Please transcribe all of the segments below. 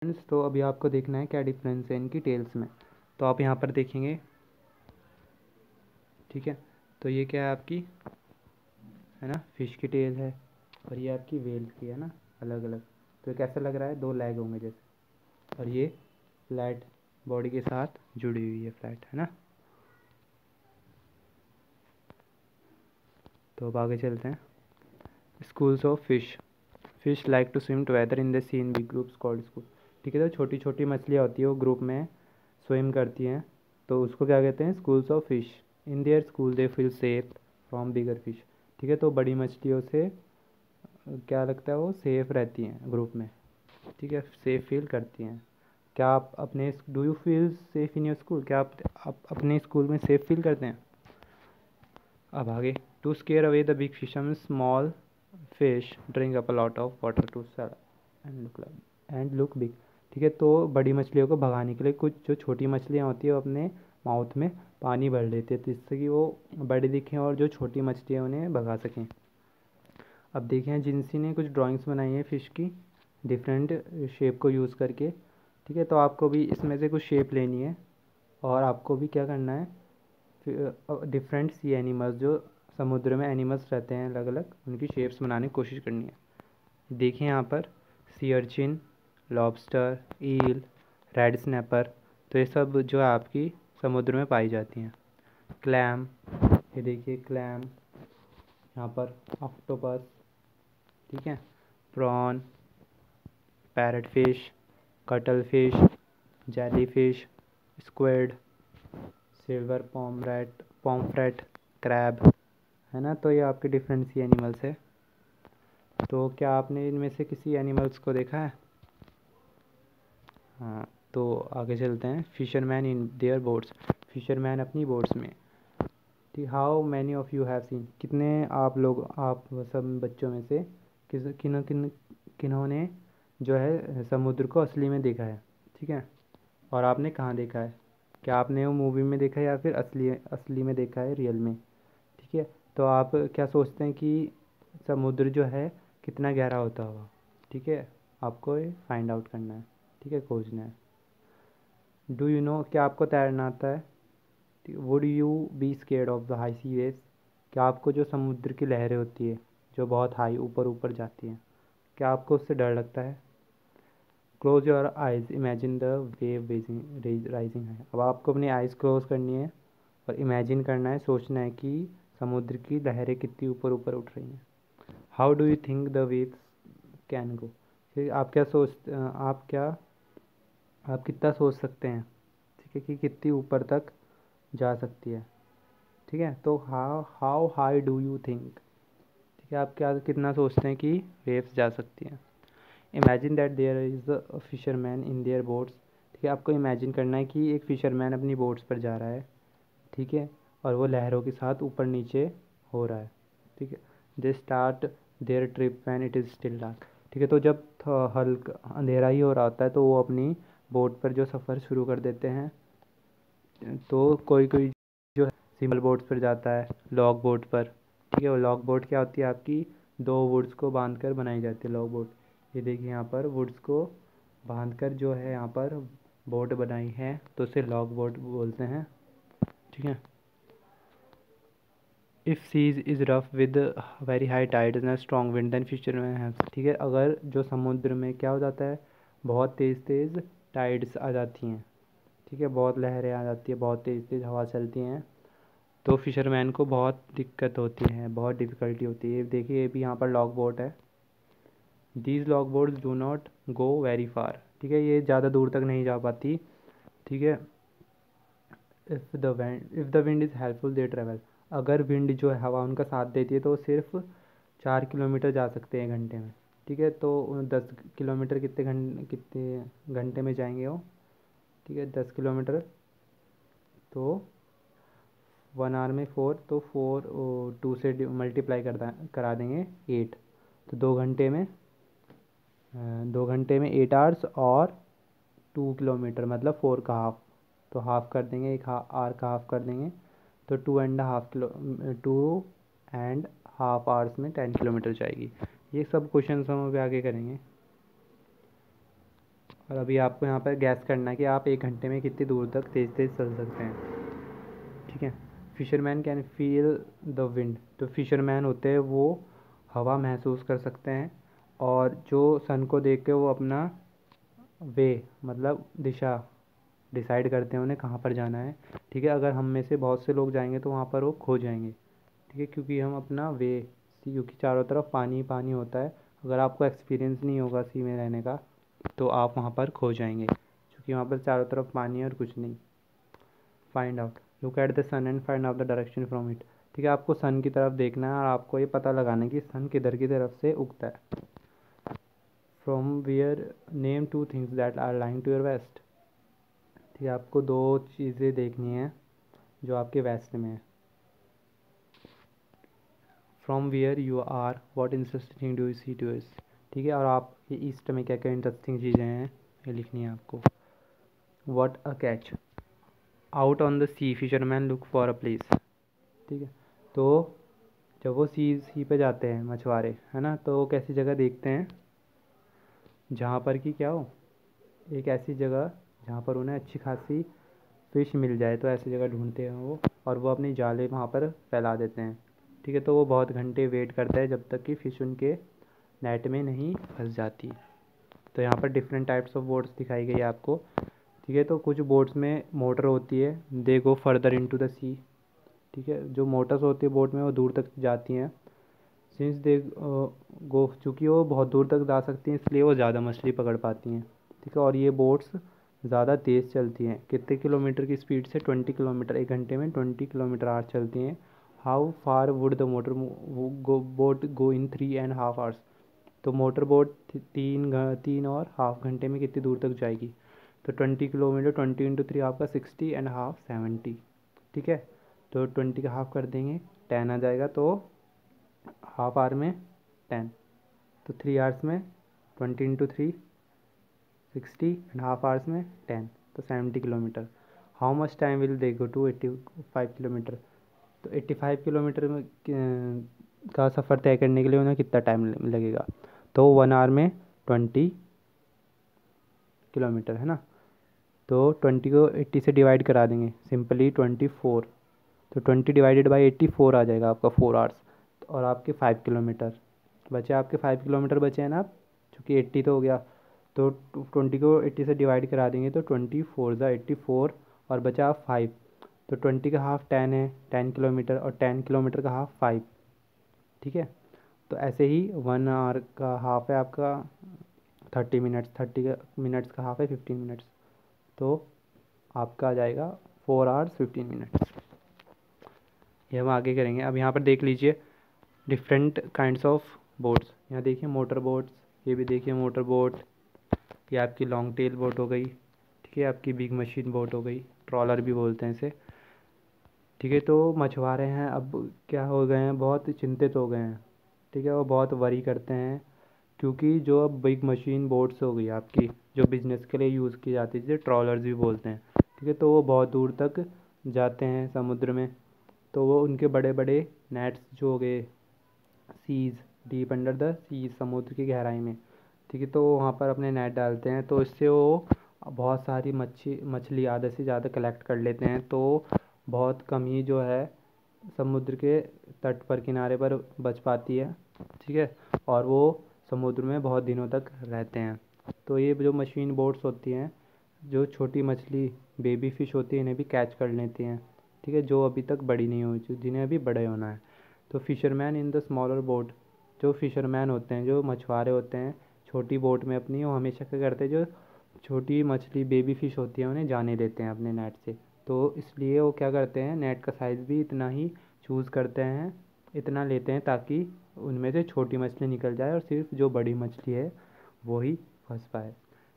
Friends, तो अभी आपको देखना है क्या डिफरेंस है इनकी टेल्स में। तो आप यहाँ पर देखेंगे, ठीक है। तो ये क्या है आपकी, है ना, फिश की टेल है, और ये आपकी वेल की है ना, अलग अलग। तो ये कैसा लग रहा है, दो लेग होंगे जैसे, और ये फ्लैट बॉडी के साथ जुड़ी हुई है, फ्लैट, है ना। तो अब आगे चलते हैं। Schools of fish. Fish like to swim together in the sea in big groups called school. ठीक है, तो छोटी छोटी मछलियाँ होती है वो ग्रुप में स्विम करती हैं, तो उसको क्या कहते हैं, schools of fish. In their school they feel safe from bigger fish. ठीक है, तो बड़ी मछलियों से क्या लगता है, वो सेफ रहती हैं ग्रुप में। ठीक है, सेफ फील करती हैं। क्या आप अपने, do you feel safe in your school, क्या आप अपने स्कूल में सेफ फील करते हैं। अब आगे, to scare away the big fish small fish drink up a lot of water to swell and look big. ठीक है, तो बड़ी मछलियों को भगाने के लिए कुछ जो छोटी मछलियाँ होती है वो अपने माउथ में पानी भर लेती है, जिससे कि वो बड़ी दिखें और जो छोटी मछलियाँ उन्हें भगा सकें। अब देखें, जिनसी ने कुछ ड्राइंग्स बनाई हैं फ़िश की डिफरेंट शेप को यूज़ करके। ठीक है, तो आपको भी इसमें से कुछ शेप लेनी है, और आपको भी क्या करना है, डिफरेंट सी एनिमल्स, जो समुद्र में एनिमल्स रहते हैं अलग अलग, उनकी शेप्स बनाने की कोशिश करनी है। देखिए यहाँ पर, सी अर्चिन, लॉबस्टर, ईल, रेड स्नैपर, तो ये सब जो है आपकी समुद्र में पाई जाती हैं। क्लैम, ये देखिए क्लैम, यहाँ पर ऑक्टोपस, ठीक है, prawn, parrotfish, cuttlefish, jellyfish, squid, silver pomfret, crab, है ना। तो ये आपके डिफरेंट सी एनिमल्स है। तो क्या आपने इनमें से किसी एनिमल्स को देखा है। हाँ, तो आगे चलते हैं। Fisherman in their boats. Fisherman अपनी बोट्स में। ठीक, how many of you have seen, कितने आप लोग, आप सब बच्चों में से किन्होंने जो है समुद्र को असली में देखा है। ठीक है, और आपने कहाँ देखा है, क्या आपने वो मूवी में देखा है या फिर असली असली में देखा है, रियल में। ठीक है, तो आप क्या सोचते हैं कि समुद्र जो है कितना गहरा होता होगा। ठीक है, आपको ये फाइंड आउट करना है, ठीक है, खोजना है। डू यू नो, क्या आपको तैरना आता है। Would you be scared of the high sea waves, क्या आपको जो समुद्र की लहरें होती है जो बहुत हाई ऊपर ऊपर जाती हैं, क्या आपको उससे डर लगता है। Close your eyes, imagine the wave rising है। अब आपको अपनी आइज़ क्लोज करनी है और इमेजिन करना है, सोचना है कि समुद्र की लहरें कितनी ऊपर ऊपर उठ रही हैं। How do you think the waves can go, फिर आप क्या सोच, आप कितना सोच सकते हैं, ठीक है, कि कितनी ऊपर तक जा सकती है। ठीक है, तो how how high do you think, ठीक है, आप क्या कितना सोचते हैं कि वेव्स जा सकती हैं। Imagine that there is a fisherman in their boats. ठीक है, आपको इमेजिन करना है कि एक फ़िशरमैन अपनी बोट्स पर जा रहा है, ठीक है, और वो लहरों के साथ ऊपर नीचे हो रहा है। ठीक है, they start their trip when it is still dark. ठीक है, तो जब हल्का अंधेरा ही हो रहा होता है तो वो अपनी बोट पर जो सफ़र शुरू कर देते हैं। तो कोई कोई जो है सिंगल बोट्स पर जाता है, लॉग बोट पर। ठीक है, वो लॉग बोट क्या होती है आपकी, दो वुड्स को बांध कर बनाई जाती है लॉग बोट। ये देखिए यहाँ पर वुड्स को बांध कर जो है यहाँ पर बोट बनाई है, तो उसे लॉग बोट बोलते हैं। ठीक है, if seas is rough with very high tide and strong wind then fisherman have. ठीक है, अगर जो समुद्र में क्या हो जाता है, बहुत तेज़ तेज़ टाइड्स आ जाती हैं, ठीक है, बहुत लहरें आ जाती है, बहुत तेज़ तेज़ हवा चलती हैं, तो फिशरमैन को बहुत दिक्कत होती है, बहुत डिफ़िकल्टी होती है। देखिए ये भी यहाँ पर लॉग बोट है। These log boats do not go very far. ठीक है, ये ज़्यादा दूर तक नहीं जा पाती। ठीक है, if the wind is helpful they travel, अगर विंड जो है हवा उनका साथ देती है तो वो सिर्फ 4 किलोमीटर जा सकते हैं घंटे में। ठीक है, तो 10 किलोमीटर कितने घंटे में जाएंगे वो। ठीक है, 10 किलोमीटर, तो 1 आवर में 4, तो 2 से मल्टीप्लाई करा देंगे 8, तो 2 घंटे में 8 आवर्स, और 2 किलोमीटर मतलब 4 का हाफ, तो हाफ कर देंगे, एक आवर का हाफ कर देंगे, तो 2.5 आवर्स में 10 किलोमीटर जाएगी। ये सब क्वेश्चन हम अभी आगे करेंगे। और अभी आपको यहाँ पर गैस करना है कि आप 1 घंटे में कितनी दूर तक तेज़ तेज़ चल सकते हैं, ठीक है। Fisherman can feel the wind, तो फिशरमैन होते हैं वो हवा महसूस कर सकते हैं, और जो सन को देख के वो अपना वे मतलब दिशा डिसाइड करते हैं उन्हें कहाँ पर जाना है, ठीक है। अगर हम में से बहुत से लोग जाएंगे तो वहाँ पर वो खो जाएंगे, ठीक है, क्योंकि हम अपना वे क्योंकि चारों तरफ पानी ही पानी होता है। अगर आपको एक्सपीरियंस नहीं होगा सी में रहने का तो आप वहाँ पर खो जाएंगे, क्योंकि वहाँ पर चारों तरफ पानी है और कुछ नहीं। Find out, look at the sun and find out the direction from it, ठीक है। आपको सन की तरफ देखना है और आपको ये पता लगाना है कि सन किधर की तरफ से उगता है। From where, name 2 things that are lying to your west, ठीक है। आपको 2 चीज़ें देखनी है जो आपके वेस्ट में है। From where you are, what interesting do you see to east, ठीक है। और आप ये ईस्ट में क्या क्या इंटरेस्टिंग चीज़ें हैं ये लिखनी है आपको। What a catch, out on the sea fisherman look for a place, ठीक है। तो जब वो सी पे जाते हैं मछुआरे, है ना, तो वो कैसी जगह देखते हैं जहाँ पर कि क्या हो, एक ऐसी जगह जहाँ पर उन्हें अच्छी खासी फ़िश मिल जाए, तो ऐसी जगह ढूंढते हैं वो, और वो अपनी जाले वहाँ पर फैला देते हैं, ठीक है। तो वो बहुत घंटे वेट करता है जब तक कि फ़िश उनके नेट में नहीं फंस जाती। तो यहाँ पर डिफरेंट टाइप्स ऑफ बोट्स दिखाई गई है आपको, ठीक है। तो कुछ बोट्स में मोटर होती है, दे गो फर्दर इनटू द सी, ठीक है। जो मोटर्स होती है बोट में वो दूर तक जाती हैं, सिंस दे गो, चूँकि वो बहुत दूर तक जा सकती हैं इसलिए वो ज़्यादा मछली पकड़ पाती हैं, ठीक है। और ये बोट्स ज़्यादा तेज़ चलती हैं, कितने किलोमीटर की स्पीड से, 20 किलोमीटर, 1 घंटे में 20 किलोमीटर आवर चलती हैं। How far would the motor go boat go in 3.5 hours, तो मोटर बोट 3 और हाफ घंटे में कितनी दूर तक जाएगी, तो 20 किलोमीटर, 20 इंटू 3 आपका 60 एंड हाफ 70, ठीक है। तो 20 का हाफ कर देंगे 10 आ जाएगा, तो हाफ आवर में 10, तो 3 आवर्स में 20 इंटू 3 60 एंड हाफ आवर्स में 10, तो 70 kilometre. How much time will they go to 85 kilometre, तो 85 किलोमीटर में का सफ़र तय करने के लिए उन्हें कितना टाइम लगेगा, तो 1 आवर में 20 किलोमीटर, है ना। तो 20 को 80 से डिवाइड करा देंगे, सिंपली 24, तो 20 डिवाइडेड बाई 84 आ जाएगा आपका 4 आवर्स, और आपके 5 किलोमीटर बचे, आपके 5 किलोमीटर बचे हैं ना, आप चूँकि 80 तो हो गया, तो 20 को 80 से डिवाइड करा देंगे तो 24 ज़ा 84, और बचा 5, तो 20 का हाफ 10 है, 10 किलोमीटर, और 10 किलोमीटर का हाफ 5, ठीक है। तो ऐसे ही 1 आवर का हाफ है आपका 30 मिनट्स, 30 मिनट्स का हाफ है 15 मिनट्स, तो आपका आ जाएगा 4 आवर्स 15 मिनट्स। ये हम आगे करेंगे। अब यहाँ पर देख लीजिए डिफरेंट काइंड्स ऑफ बोट्स, यहाँ देखिए मोटर बोट्स, ये भी देखिए मोटर बोट, ये आपकी लॉन्ग टेल बोट हो गई, ठीक है, आपकी बिग मशीन बोट हो गई, ट्रॉलर भी बोलते हैं इसे, ठीक है। तो मछुआरे हैं अब क्या हो गए हैं, बहुत चिंतित हो गए हैं, ठीक है, वो बहुत वरी करते हैं, क्योंकि जो अब बिग मशीन बोट्स हो गई आपकी, जो बिज़नेस के लिए यूज़ की जाती थी, ट्रॉलर्स भी बोलते हैं, ठीक है। तो वो बहुत दूर तक जाते हैं समुद्र में, तो वो उनके बड़े बड़े नेट्स जो हो गए seas, deep under the seas, समुद्र की गहराई में, ठीक है, तो वहाँ पर अपने नेट डालते हैं, तो इससे वो बहुत सारी मछली आधे से ज़्यादा कलेक्ट कर लेते हैं, तो बहुत कम ही जो है समुद्र के तट पर किनारे पर बच पाती है, ठीक है। और वो समुद्र में बहुत दिनों तक रहते हैं। तो ये जो मशीन बोट्स होती हैं, जो छोटी मछली बेबी फ़िश होती है इन्हें भी कैच कर लेती हैं, ठीक है, जो अभी तक बड़ी नहीं हुई, जिन्हें अभी बड़े होना है। तो fisherman in the smaller boat, जो फिशरमैन होते हैं, जो मछुआरे होते हैं छोटी बोट में अपनी, वो हमेशा क्या करते हैं, जो छोटी मछली बेबी फ़िश होती है उन्हें जाने देते हैं अपने नेट से, तो इसलिए वो क्या करते हैं, नेट का साइज़ भी इतना ही चूज़ करते हैं, इतना लेते हैं ताकि उनमें से छोटी मछली निकल जाए और सिर्फ जो बड़ी मछली है वो ही फंस पाए।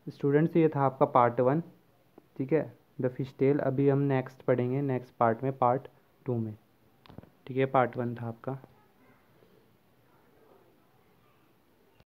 स्टूडेंट्स ये था आपका पार्ट 1, ठीक है, द फिश टेल। अभी हम नेक्स्ट पढ़ेंगे नेक्स्ट पार्ट में, पार्ट 2 में, ठीक है। पार्ट 1 था आपका।